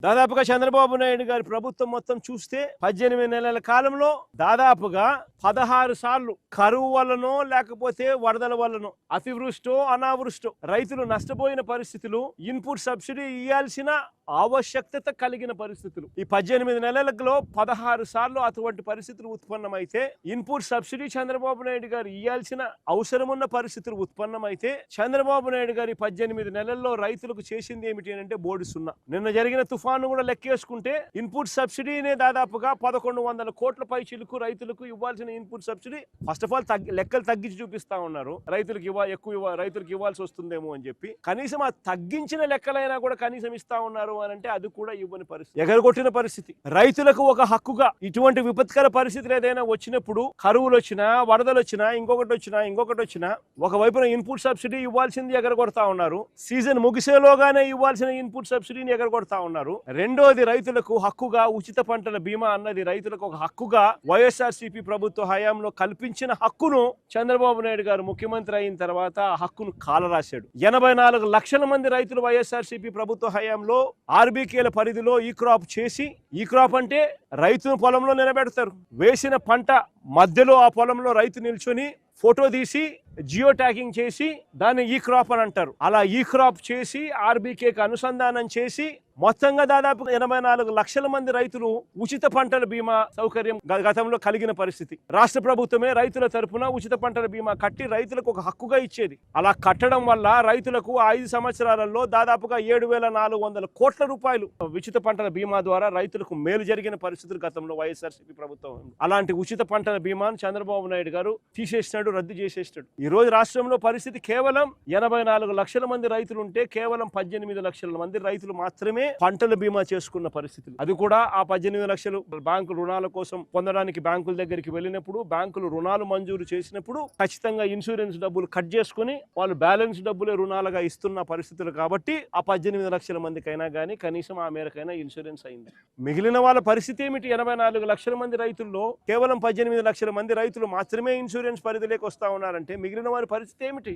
దాదాపుగా చంద్రబాబు నాయుడు గారి ప్రభుత్వం మొత్తం చూస్తే 18 నెలల కాలంలో దాదాపుగా 16 సార్లు కరువు వల్లనో లేకపోతే వరదల వల్లనో అతివృష్టో అనావృష్టో రైతులు నష్టపోయిన పరిస్థితులు, ఇన్పుట్ సబ్సిడీ ఇవ్వాల్సిన ఆవశ్యకత కలిగిన పరిస్థితులు. ఈ 18 నెలలలో 16 సార్లు అటువంటి పరిస్థితులు ఉత్పన్నమైతే, ఇన్పుట్ సబ్సిడీ చంద్రబాబు నాయుడు గారు ఇవ్వాల్సిన అవసరం ఉన్న పరిస్థితులు ఉత్పన్నమైతే, చంద్రబాబు నాయుడు గారి 18 నెలల్లో రైతులకు చేసింది ఏమిటి అంటే బోర్డు సున్నా. నిన్న జరిగిన తుఫాను కూడా లెక్కేసుకుంటే ఇన్పుట్ సబ్సిడీనే దాదాపుగా 1100 కోట్ల పై చిలుకు రైతులకు ఇవ్వాల్సిన input subsidy first of all లెక్కలు తగ్గించి చూపిస్తా ఉన్నారు. రైతులకు రైతులకు ఇవ్వాల్సి వస్తుందేమో అని చెప్పి కనీసం ఆ తగ్గించిన లెక్కలైనా కూడా కనీసం ఇస్తా ఉన్నారు అని అంటే అది కూడా ఇవ్వని పరిస్థితి, ఎగరగొట్టిన పరిస్థితి. రైతులకు ఒక హక్కుగా ఇటువంటి విపత్కర పరిస్థితులు ఏదైనా వచ్చినప్పుడు, కరువులు వచ్చినా, వరదలు వచ్చినా, ఇంకొకటి వచ్చినా ఒకవైపున ఇన్పుట్ సబ్సిడీ ఇవ్వాల్సింది ఎగరగొడతా ఉన్నారు. సీజన్ ముగిసేలోగానే ఇవ్వాల్సిన ఇన్పుట్ సబ్సిడీని ఎగరగొడతా ఉన్నారు. రెండోది రైతులకు హక్కుగా ఉచిత పంటల బీమా అన్నది రైతులకు ఒక హక్కుగా వైఎస్ఆర్సీపీ ప్రభుత్వ హయాంలో కల్పించిన హక్కును చంద్రబాబు నాయుడు గారు ముఖ్యమంత్రి అయిన తర్వాత ఆ హక్కును కాలరాశాడు. 84 లక్షల మంది రైతులు వైఎస్ఆర్సీపీ ప్రభుత్వ హయాంలో ఆర్బీకేల పరిధిలో ఈ క్రాప్ చేసి, ఈ క్రాప్ అంటే రైతును పొలంలో నిలబెడతారు. వేసిన పంట మధ్యలో ఆ పొలంలో రైతు నిల్చొని ఫోటో తీసి జియో ట్యాగింగ్ చేసి దాన్ని ఈ క్రాప్ అని అంటారు. అలా ఈ క్రాప్ చేసి ఆర్బీకేకి అనుసంధానం చేసి మొత్తంగా దాదాపు 84 లక్షల మంది రైతులు ఉచిత పంటల బీమా సౌకర్యం గతంలో కలిగిన పరిస్థితి. రాష్ట్ర ప్రభుత్వమే రైతుల తరపున ఉచిత పంటల బీమా కట్టి రైతులకు ఒక హక్కుగా ఇచ్చేది. అలా కట్టడం వల్ల రైతులకు 5 సంవత్సరాలలో దాదాపుగా 7,400 కోట్ల రూపాయలు ఉచిత పంటల బీమా ద్వారా రైతులకు మేలు జరిగిన పరిస్థితులు గతంలో వైఎస్ఆర్సీపీ ప్రభుత్వం. అలాంటి ఉచిత పంటల బీమాను చంద్రబాబు నాయుడు గారు తీసేసినాడు, రద్దు చేసేస్తాడు. ఈ రోజు రాష్ట్రంలో పరిస్థితి కేవలం 84 లక్షల మంది రైతులు ఉంటే కేవలం 18 లక్షల మంది రైతులు మాత్రమే పంటల బీమా చేసుకున్న పరిస్థితులు. అది కూడా ఆ 18 లక్షలు బ్యాంకు రుణాల కోసం పొందడానికి బ్యాంకుల దగ్గరికి వెళ్ళినప్పుడు, బ్యాంకులు రుణాలు మంజూరు చేసినప్పుడు ఖచ్చితంగా ఇన్సూరెన్స్ డబ్బులు కట్ చేసుకుని వాళ్ళు బ్యాలెన్స్ డబ్బులే రుణాలుగా ఇస్తున్న పరిస్థితులు. కాబట్టి ఆ 18 లక్షల మందికైనా కానీ కనీసం ఆ మేరకైనా ఇన్సూరెన్స్ అయింది. మిగిలిన వాళ్ళ పరిస్థితి ఏమిటి? 84 లక్షల మంది రైతుల్లో కేవలం 18 లక్షల మంది రైతులు మాత్రమే ఇన్సూరెన్స్ పరిధిలోకి వస్తా ఉన్నారంటే మిగిలిన వారి పరిస్థితి ఏమిటి?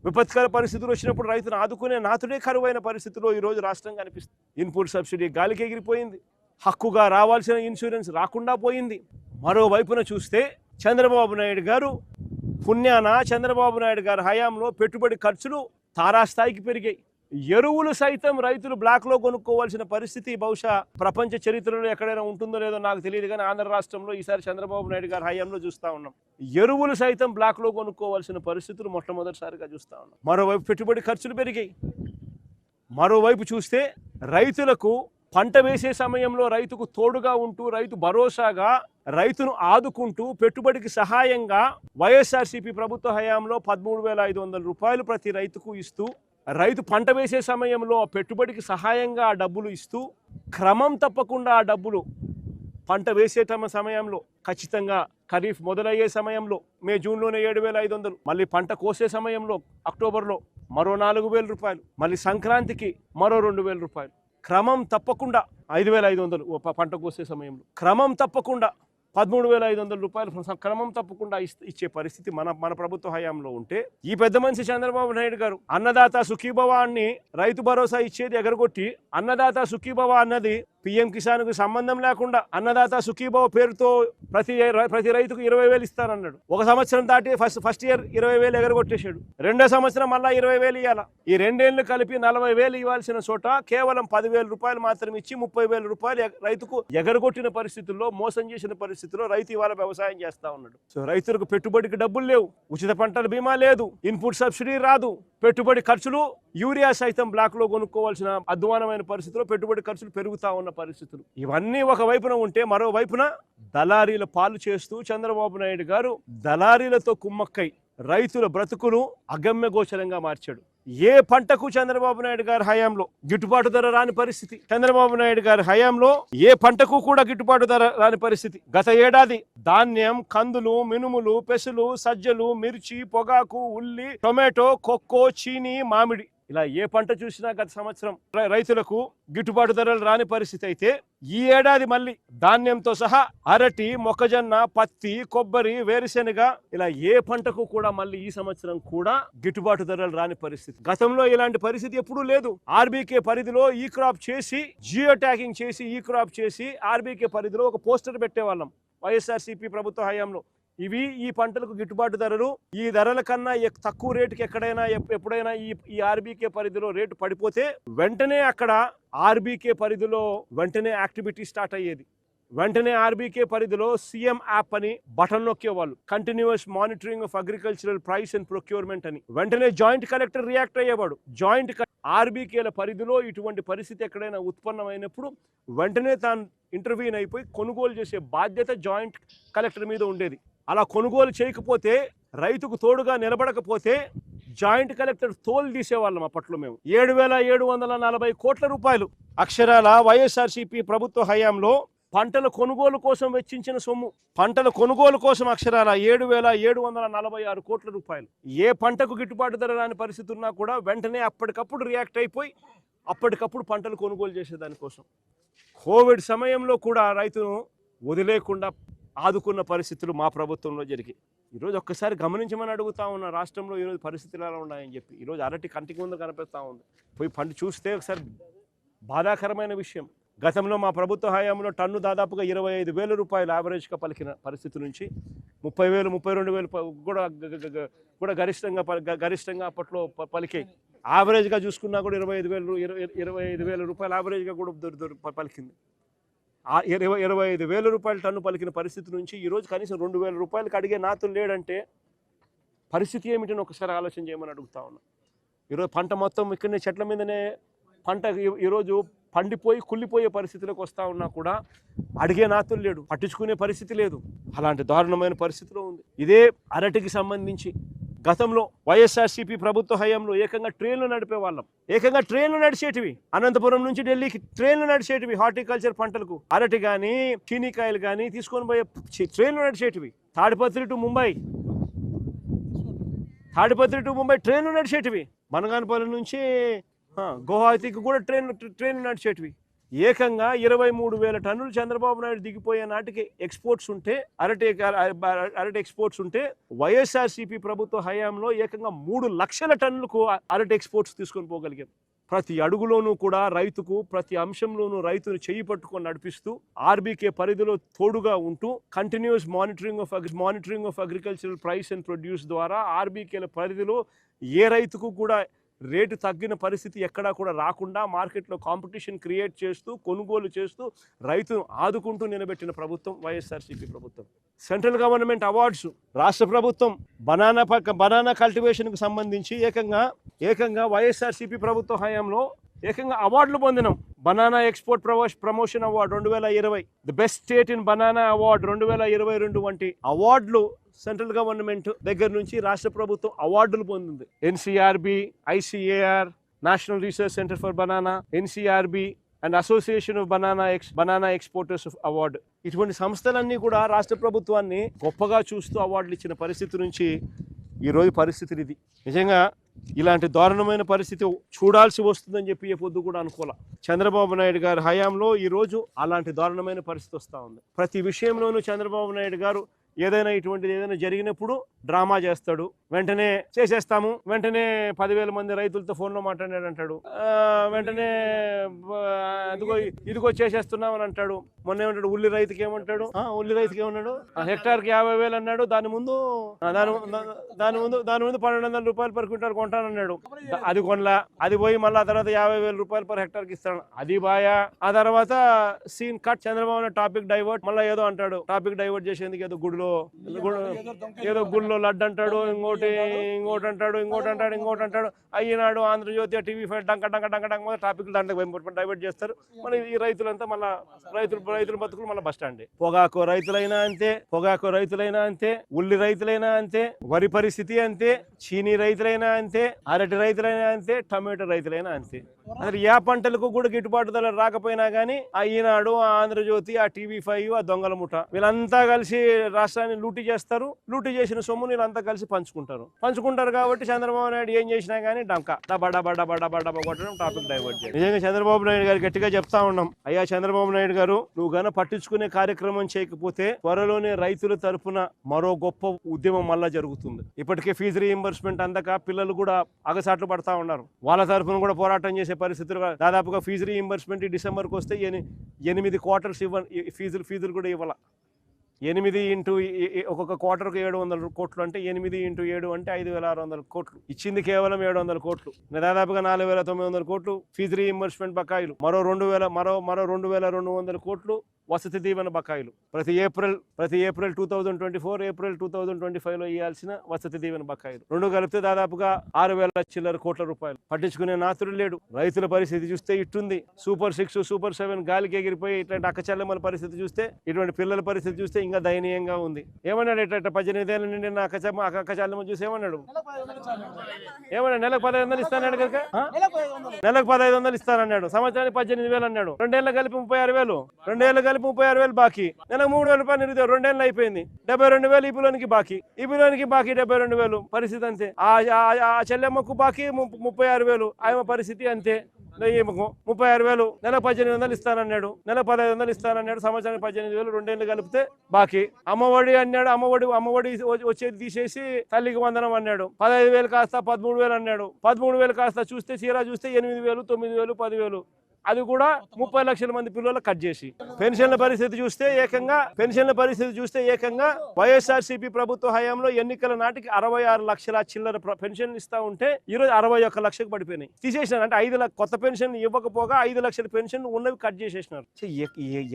విపత్కర పరిస్థితులు వచ్చినప్పుడు రైతును ఆదుకునే నాతుడే కరువైన పరిస్థితిలో ఈరోజు రాష్ట్రం కనిపిస్తుంది. ఇన్పుట్ సబ్సిడీ గాలికి ఎగిరిపోయింది, హక్కుగా రావాల్సిన ఇన్సూరెన్స్ రాకుండా పోయింది. మరోవైపున చూస్తే చంద్రబాబు నాయుడు గారు పుణ్యాన, చంద్రబాబు నాయుడు గారి హయాంలో పెట్టుబడి ఖర్చులు తారాస్థాయికి పెరిగాయి. ఎరువులు సైతం రైతులు బ్లాక్లో కొనుక్కోవాల్సిన పరిస్థితి బహుశా ప్రపంచ చరిత్రలో ఎక్కడైనా ఉంటుందో లేదో నాకు తెలియదు, కానీ ఆంధ్ర రాష్ట్రంలో ఈసారి చంద్రబాబు నాయుడు గారి హయాంలో చూస్తూ ఉన్నాం. ఎరువులు సైతం బ్లాక్లో కొనుక్కోవాల్సిన పరిస్థితులు మొట్టమొదటిసారిగా చూస్తూ ఉన్నాం. మరోవైపు పెట్టుబడి ఖర్చులు పెరిగాయి. మరోవైపు చూస్తే రైతులకు పంట వేసే సమయంలో రైతుకు తోడుగా ఉంటూ, రైతు భరోసాగా, రైతును ఆదుకుంటూ, పెట్టుబడికి సహాయంగా వైఎస్ఆర్సీపీ ప్రభుత్వ హయాంలో 13,500 రూపాయలు ప్రతి రైతుకు ఇస్తూ, రైతు పంట వేసే సమయంలో పెట్టుబడికి సహాయంగా ఆ డబ్బులు ఇస్తూ, క్రమం తప్పకుండా ఆ డబ్బులు పంట వేసే సమయంలో ఖచ్చితంగా ఖరీఫ్ మొదలయ్యే సమయంలో మే జూన్లోనే 7,500, మళ్ళీ పంట కోసే సమయంలో అక్టోబర్లో మరో 4,000 రూపాయలు, మళ్ళీ సంక్రాంతికి మరో 2,000 రూపాయలు, క్రమం తప్పకుండా 5,500 పంట కోసే సమయంలో, క్రమం తప్పకుండా 13,500 రూపాయలు క్రమం తప్పకుండా ఇచ్చే పరిస్థితి మన ప్రభుత్వ హయాంలో ఉంటే, ఈ పెద్ద మనిషి చంద్రబాబు నాయుడు గారు అన్నదాత సుఖీభవ అని రైతు భరోసా ఇచ్చేది ఎగరగొట్టి, అన్నదాత సుఖీభవ అన్నది పిఎం కిసాన్ కు సంబంధం లేకుండా అన్నదాత సుఖీభవ పేరుతో ప్రతి రైతుకు 20,000 ఇస్తానన్నాడు. ఒక సంవత్సరం దాటి ఫస్ట్ ఇయర్ 20,000 ఎగరగొట్టేశాడు. రెండో సంవత్సరం మళ్ళా 20,000 ఇవ్వాలా. ఈ 2 ఏళ్లు కలిపి 40,000 ఇవ్వాల్సిన చోట కేవలం 10,000 రూపాయలు మాత్రం ఇచ్చి 30,000 రూపాయలు రైతుకు ఎగరగొట్టిన పరిస్థితుల్లో, మోసం చేసిన పరిస్థితుల్లో రైతు ఇవాళ వ్యవసాయం చేస్తా ఉన్నాడు. సో రైతులకు పెట్టుబడికి డబ్బులు లేవు, ఉచిత పంటల బీమా లేదు, ఇన్పుట్ సబ్సిడీ రాదు, పెట్టుబడి ఖర్చులు, యూరియా సైతం బ్లాక్ లో కొనుక్కోవాల్సిన అధ్వానమైన పరిస్థితుల్లో పెట్టుబడి ఖర్చులు పెరుగుతా ఉన్న పరిస్థితులు. ఇవన్నీ ఒక వైపున ఉంటే, మరో వైపున దళారీల పాలు చేస్తూ చంద్రబాబు నాయుడు గారు దళారీలతో కుమ్మక్కై రైతుల బ్రతుకులు అగమ్య గోచరంగా మార్చాడు. ఏ పంటకు చంద్రబాబు నాయుడు గారి హయాంలో గిట్టుబాటు ధర రాని పరిస్థితి. చంద్రబాబు నాయుడు గారి హయాంలో ఏ పంటకు కూడా గిట్టుబాటు ధర రాని పరిస్థితి. గత ఏడాది ధాన్యం, కందులు, మినుములు, పెసలు, సజ్జలు, మిర్చి, పొగాకు, ఉల్లి, టొమాటో, కొక్కో, చీని, మామిడి ఇలా ఏ పంట చూసినా గత సంవత్సరం రైతులకు గిట్టుబాటు ధరలు రాని పరిస్థితి అయితే ఈ ఏడాది మళ్ళీ ధాన్యంతో సహా అరటి, మొక్కజొన్న, పత్తి, కొబ్బరి, వేరుశెనగ ఇలా ఏ పంటకు కూడా మళ్ళీ ఈ సంవత్సరం కూడా గిట్టుబాటు ధరలు రాని పరిస్థితి. గతంలో ఇలాంటి పరిస్థితి ఎప్పుడూ లేదు. ఆర్బీకే పరిధిలో ఈ క్రాప్ చేసి, జియో ట్యాగింగ్ చేసి, ఈ క్రాప్ చేసి ఆర్బీకే పరిధిలో ఒక పోస్టర్ పెట్టేవాళ్ళం వైఎస్ఆర్సీపీ ప్రభుత్వ హయాంలో. ఇవి ఈ పంటలకు గిట్టుబాటు ధరలు, ఈ ధరల కన్నా తక్కువ రేటుకి ఎక్కడైనా ఎప్పుడైనా ఈ ఆర్బీకే పరిధిలో రేటు పడిపోతే వెంటనే అక్కడ ఆర్బీకే పరిధిలో వెంటనే యాక్టివిటీ స్టార్ట్ అయ్యేది. వెంటనే ఆర్బీకే పరిధిలో సీఎం యాప్ అని బటన్ నొక్కేవాళ్ళు, continuous monitoring of agricultural price and procurement అని. వెంటనే జాయింట్ కలెక్టర్ రియాక్ట్ అయ్యేవాడు. ఆర్బీకేల పరిధిలో ఇటువంటి పరిస్థితి ఎక్కడైనా ఉత్పన్నమైనప్పుడు వెంటనే తాను ఇంటర్వ్యూన్ అయిపోయి కొనుగోలు చేసే బాధ్యత జాయింట్ కలెక్టర్ మీద ఉండేది. అలా కొనుగోలు చేయకపోతే, రైతుకు తోడుగా నిలబడకపోతే జాయింట్ కలెక్టర్ తోలు తీసేవాళ్ళం. అప్పట్లో మేము 7,740 కోట్ల రూపాయలు అక్షరాల వైఎస్ఆర్సీపీ ప్రభుత్వ హయాంలో పంటల కొనుగోలు కోసం వెచ్చించిన సొమ్ము, పంటల కొనుగోలు కోసం అక్షరాల 7,746 కోట్ల రూపాయలు. ఏ పంటకు గిట్టుబాటు ధర రాని పరిస్థితి ఉన్నా కూడా వెంటనే అప్పటికప్పుడు రియాక్ట్ అయిపోయి అప్పటికప్పుడు పంటలు కొనుగోలు చేసేదానికోసం. కోవిడ్ సమయంలో కూడా రైతును వదిలేకుండా ఆదుకున్న పరిస్థితులు మా ప్రభుత్వంలో జరిగాయి. ఈరోజు ఒక్కసారి గమనించమని అడుగుతా ఉన్న రాష్ట్రంలో ఈరోజు పరిస్థితులు ఎలా ఉన్నాయని చెప్పి. ఈరోజు అరటి కంటికి ముందు కనిపిస్తూ ఉంది. పోయి పంట చూస్తే ఒకసారి బాధాకరమైన విషయం. గతంలో మా ప్రభుత్వ హయాంలో టన్ను దాదాపుగా 25,000 రూపాయలు యావరేజ్గా పలికిన పరిస్థితి నుంచి 30,000, 32,000 కూడా గరిష్టంగా అప్పట్లో పలికాయి. యావరేజ్గా చూసుకున్నా కూడా 25,000 రూపాయలు యావరేజ్గా కూడా పలికింది. 25,000 రూపాయల టన్ను పలికిన పరిస్థితి నుంచి ఈరోజు కనీసం 2,000 రూపాయలకు అడిగే నాతులు లేడంటే పరిస్థితి ఏమిటని ఒకసారి ఆలోచన చేయమని అడుగుతా ఉన్నా. ఈరోజు పంట మొత్తం ఇక్కడనే చెట్ల మీదనే పంట ఈరోజు పండిపోయి కుళ్ళిపోయే పరిస్థితిలోకి వస్తూ ఉన్నా కూడా అడిగే నాతులు లేడు, పట్టించుకునే పరిస్థితి లేదు. అలాంటి దారుణమైన పరిస్థితిలో ఉంది. ఇదే అరటికి సంబంధించి గతంలో వైఎస్ఆర్సీపీ ప్రభుత్వ హయాంలో ఏకంగా ట్రైన్లు నడిపే వాళ్ళం. ఏకంగా ట్రైన్లు నడిచేటివి, అనంతపురం నుంచి ఢిల్లీకి ట్రైన్లు నడిచేటివి. హార్టికల్చర్ పంటలకు అరటి కానీ చీనీకాయలు కానీ తీసుకొని పోయే ట్రైన్లు నడిచేటివి. తాడిపత్రి టు ముంబై ట్రైన్లు నడిచేటివి. మనగానపల్లి నుంచి గువాహతికి కూడా ట్రైన్లు నడిచేటివి. ఏకంగా 23,000 టన్నులు చంద్రబాబు నాయుడు దిగిపోయే నాటికి ఎక్స్పోర్ట్స్ ఉంటే, అరటి ఎక్స్పోర్ట్స్ ఉంటే వైఎస్ఆర్సీపీ ప్రభుత్వ హయాంలో ఏకంగా 3 లక్షల టన్నులకు అరటి ఎక్స్పోర్ట్స్ తీసుకొని పోగలిగాం. ప్రతి అడుగులోనూ కూడా రైతుకు, ప్రతి అంశంలోనూ రైతును చేయి పట్టుకొని నడిపిస్తూ ఆర్బీకే పరిధిలో తోడుగా ఉంటూ continuous monitoring of agricultural price and produce ద్వారా ఆర్బీకేల పరిధిలో ఏ రైతుకు కూడా రేటు తగ్గిన పరిస్థితి ఎక్కడా కూడా రాకుండా మార్కెట్లో కాంపిటీషన్ క్రియేట్ చేస్తూ, కొనుగోలు చేస్తూ రైతును ఆదుకుంటూ నిలబెట్టిన ప్రభుత్వం వైఎస్ఆర్సీపీ ప్రభుత్వం. సెంట్రల్ గవర్నమెంట్ అవార్డ్స్, రాష్ట్ర ప్రభుత్వం బనానా కల్టివేషన్కు సంబంధించి ఏకంగా వైఎస్ఆర్సీపీ ప్రభుత్వ హయాంలో ఏకంగా అవార్డులు పొందినాం. Banana export promotion award 2020, the best state in banana award 2022 వంటి అవార్డులు సెంట్రల్ గవర్నమెంట్ దగ్గర నుంచి రాష్ట్ర ప్రభుత్వం అవార్డులు పొందింది. NCRB, ICAR, national research centre for banana, NCRB and association of banana exporters award, ఇటువంటి సంస్థలన్నీ కూడా రాష్ట్ర ప్రభుత్వాన్ని గొప్పగా చూస్తూ అవార్డులు ఇచ్చిన పరిస్థితి నుంచి ఈరోజు పరిస్థితులు ఇది. నిజంగా ఇలాంటి దారుణమైన పరిస్థితి చూడాల్సి వస్తుందని చెప్పి ఏ పొద్దు కూడా అనుకోలే. చంద్రబాబు నాయుడు గారి హయాంలో ఈరోజు అలాంటి దారుణమైన పరిస్థితి వస్తూ ఉంది. ప్రతి విషయంలోనూ చంద్రబాబు నాయుడు గారు ఏదైనా జరిగినప్పుడు డ్రామా చేస్తాడు. వెంటనే చేసేస్తాము, వెంటనే 10,000 మంది రైతులతో ఫోన్లో మాట్లాడాడు అంటాడు, వెంటనే ఇదిగో చేసేస్తున్నాం అని అంటాడు. మొన్న ఏమంటాడు, ఉల్లి రైతుకి ఏమన్నాడు, హెక్టార్కి 50,000 అన్నాడు. దాని ముందు 1,200 రూపాయలు పర్ క్వింటాల్ కొంటానన్నాడు. అది కొనలా, అది పోయి మళ్ళీ ఆ తర్వాత 50,000 రూపాయలు పర్ హెక్టార్కి ఇస్తాడు. అది బాయా. ఆ తర్వాత scene cut, Chandrababu topic divert, మళ్ళీ ఏదో అంటాడు. టాపిక్ డైవర్ట్ చేసేందుకు ఏదో గుళ్ళో లడ్డు అంటాడు, ఇంకోటి అంటాడు. అయ్యినాడు ఆంధ్రజ్యోతి, టీవీ5 డంక టాపిక్ దాంట్లో డైవర్ట్ చేస్తారు. మన ఈ రైతులంతా మళ్ళీ రైతుల బతుకులు మళ్ళీ బస్ స్టాండ్. పొగాకు రైతులైనా అంతే, ఉల్లి రైతులైనా అంతే, వరి పరిస్థితి అంతే, చీనీ రైతులైనా అంతే, అరటి రైతులైనా అంతే, టమాటో రైతులైనా అంతే. అసలు ఏ పంటలకు కూడా గిట్టుబాటు ధర రాకపోయినా కానీ ఆ ఈనాడు, ఆ ఆంధ్రజ్యోతి, ఆ టీవీ5, ఆ దొంగల ముఠ వీళ్ళంతా కలిసి రాష్ట్రాన్ని లూటీ చేస్తారు. లూటీ చేసిన సొమ్ముని వీళ్ళంతా కలిసి పంచుకుంటారు కాబట్టి చంద్రబాబు నాయుడు ఏం చేసినా కానీ డంకా డబ్బా కొట్టడం, టాపిక్ డైవర్ట్ చేయడం. నిజంగా చంద్రబాబు నాయుడు గారు గట్టిగా చెప్తా ఉన్నాం, అయ్యా చంద్రబాబు నాయుడు గారు, నువ్వు గన పట్టించుకునే కార్యక్రమం చేయకపోతే త్వరలోనే రైతుల తరపున మరో గొప్ప ఉద్యమం మళ్ళా జరుగుతుంది. ఇప్పటికే ఫీజు రీయింబర్స్మెంట్ అందక పిల్లలు కూడా అగసాట్లు పడతా ఉన్నారు. వాళ్ళ తరపున కూడా పోరాటం చేసే పరిస్థితులు దాదాపుగా ఫీజు రీయింబర్స్మెంట్ డిసెంబర్కి వస్తే 8 క్వార్టర్స్ ఫీజులు కూడా ఇవ్వాల. 8 ఇంటూ ఒక్కొక్క క్వార్టర్కు 700 కోట్లు అంటే 8 ఇంటూ 7 అంటే 5,600 కోట్లు. ఇచ్చింది కేవలం 700 కోట్లు. దాదాపుగా 4,900 కోట్లు ఫీజు రీయింబర్స్మెంట్ బకాయిలు, మరో 2,200 కోట్లు వసతి దీవెన బకాయిలు. ప్రతి ఏప్రిల్ 2024, ఏప్రిల్ 2025లో ఇవ్వాల్సిన వసతి దీవెన బకాయిలు రెండు కలిపితే దాదాపుగా 6,000 చిల్లర కోట్ల రూపాయలు. పట్టించుకునే నాతుడు లేడు. రైతుల పరిస్థితి చూస్తే ఇట్టుంది. Super 6, Super 7 గాలికి ఎగిరిపోయి ఇట్లాంటి అక్కచెల్లెమ్మల పరిస్థితి చూస్తే, ఇటువంటి పిల్లల పరిస్థితి చూస్తే ఇంకా దయనీయంగా ఉంది. ఏమన్నాడు? ఇట్లా 18 ఏళ్ళ నుండి నా అక్కచెల్లెమ్మ చూసి ఏమన్నాడు? నెలకు 1500 ఇస్తానన్నాడు కనుక, నెలకు 1500 ఇస్తానన్నాడు. సంవత్సరానికి 18,000 అన్నాడు. 2 ఏళ్ళు కలిపి 36,000, 2 ఏళ్ళు కలిపి 36,000 బాకీ. నెలకు 3,000 రూపాయలు నిరుద్యోగం. 2 ఏళ్ళు అయిపోయింది. 72,000 ఈ పిల్లోనికి బాకీ. 72,000 పరిస్థితి అంతే. ఆ చెల్లెమ్మకు బాకీ 36,000. ఆయన పరిస్థితి అంతే. 36,000, నెలకు 18,000 ఇస్తానన్నాడు. నెలకు 1500 ఇస్తానన్నాడు. సంవత్సరానికి 18,000, 2 ఏళ్ళు కలిపితే బాకీ. అమ్మఒడి అన్నాడు. అమ్మఒడి వచ్చేది తీసేసి తల్లికి వందనం అన్నాడు. 15,000 కాస్త 13,000 అన్నాడు. 13,000 కాస్త చూస్తే చీరా చూస్తే 8,000, 9,000, 10,000. అది కూడా 30 లక్షల మంది పిల్లలు కట్ చేసి. పెన్షన్ల పరిస్థితి చూస్తే ఏకంగా వైఎస్ఆర్సీపీ ప్రభుత్వ హయాంలో ఎన్నికల నాటికి 66 లక్షల చిల్లర పెన్షన్లు ఇస్తా ఉంటే ఈరోజు 61 లక్షకు పడిపోయినాయి. తీసేసినారు. అంటే 5 కొత్త పెన్షన్ ఇవ్వకపోగా 5 లక్షల పెన్షన్ ఉన్నవి కట్ చేసేసినారు.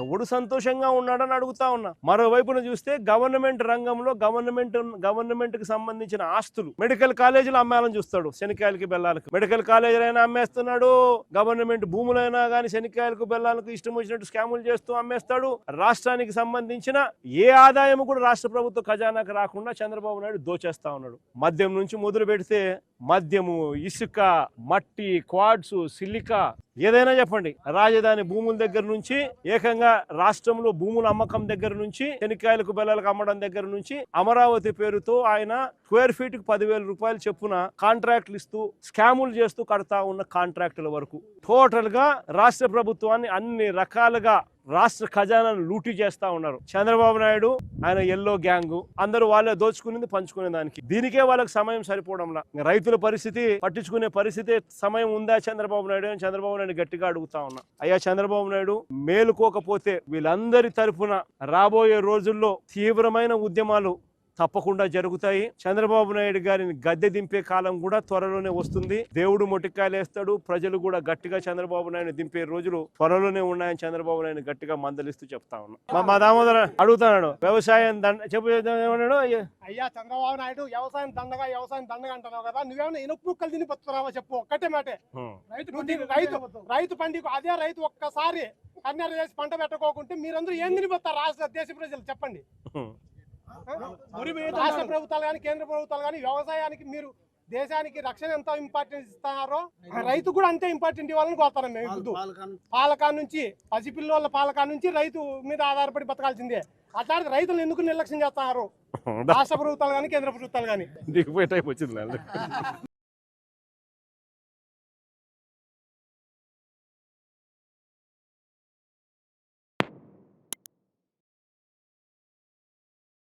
ఎవడు సంతోషంగా ఉన్నాడని అడుగుతా ఉన్నా. మరోవైపున చూస్తే గవర్నమెంట్ రంగంలో గవర్నమెంట్ కి సంబంధించిన ఆస్తులు మెడికల్ కాలేజీలు అమ్మాలని చూస్తాడు. శనికాయలకి బెల్లాలకు మెడికల్ కాలేజీలైనా అమ్మేస్తున్నాడు. గవర్నమెంట్ భూములైనా కానీ శనికాయలకు బెల్లాలకు ఇష్టం వచ్చినట్టు స్కాములు చేస్తూ అమ్మేస్తాడు. రాష్ట్రానికి సంబంధించిన ఏ ఆదాయం కూడా రాష్ట్ర ప్రభుత్వ ఖజానాకు రాకుండా చంద్రబాబు నాయుడు దోచేస్తా ఉన్నాడు. మద్యం నుంచి మొదలు పెడితే మద్యము, ఇసుక, మట్టి, క్వాడ్స్, సిలికా, ఏదైనా చెప్పండి. రాజధాని భూముల దగ్గర నుంచి ఏకంగా రాష్ట్రంలో భూముల అమ్మకం దగ్గర నుంచి శనికాయలకు బెల్లాలకు అమ్మడం దగ్గర నుంచి అమరావతి పేరుతో ఆయన స్క్వేర్ ఫీట్ కు 10,000 రూపాయలు చెప్పున కాంట్రాక్టులు ఇస్తూ స్కాములు చేస్తూ కడతా ఉన్న కాంట్రాక్టుల వరకు టోటల్ గా రాష్ట్ర ప్రభుత్వాన్ని అన్ని రకాలుగా రాష్ట్ర ఖజానాను లూటీ చేస్తా ఉన్నారు చంద్రబాబు నాయుడు, ఆయన ఎల్లో గ్యాంగ్. అందరూ వాళ్ళే దోచుకునేది పంచుకునే దానికి. దీనికే వాళ్ళకి సమయం సరిపోవడంలా. రైతుల పరిస్థితి పట్టించుకునే పరిస్థితి సమయం ఉందా చంద్రబాబు నాయుడు అని చంద్రబాబు నాయుడు గట్టిగా అడుగుతా ఉన్నా. అయ్యా చంద్రబాబు నాయుడు, మేలుకోకపోతే వీళ్ళందరి తరఫున రాబోయే రోజుల్లో తీవ్రమైన ఉద్యమాలు తప్పకుండా జరుగుతాయి. చంద్రబాబు నాయుడు గారిని గద్దె దింపే కాలం కూడా త్వరలోనే వస్తుంది. దేవుడు మొటికాయలు వేస్తాడు. ప్రజలు కూడా గట్టిగా చంద్రబాబు నాయుడు దింపే రోజులు త్వరలోనే ఉన్నాయని చంద్రబాబు నాయుడు గట్టిగా మందలిస్తూ చెప్తా ఉన్నా. మా దామోదర అడుగుతున్నాడు, వ్యవసాయం ఏమన్నాడు? అయ్యా చంద్రబాబు నాయుడు, వ్యవసాయం దండగా అంటున్నావు కదా, నువ్వేమన్నా ఇనుపు ముక్కలు తిని బతుకుతున్నావా చెప్పు. ఒక్కటే మాటే. రైతు పండికు అదే రైతు ఒక్కసారి కన్నెర చేసి పంట పెట్టుకోకుంటే మీరందరూ ఏం తినిపోతారు రాష్ట్ర దేశ ప్రజలు చెప్పండి. రాష్ట్ర ప్రభుత్వాలు కానీ కేంద్ర ప్రభుత్వాలు కానీ వ్యవసాయానికి మీరు దేశానికి రక్షణ ఎంత ఇంపార్టెన్స్ ఇస్తున్నారో రైతు కూడా అంతే ఇంపార్టెంట్ ఇవ్వాలని కోరుతాను మేము. పాలకా నుంచి పసిపిల్లల పాలకా నుంచి రైతు మీద ఆధారపడి బతకాల్సిందే. అట్లాంటి రైతులను ఎందుకు నిర్లక్ష్యం చేస్తున్నారు రాష్ట్ర ప్రభుత్వాలు కానీ కేంద్ర ప్రభుత్వాలు కానీ?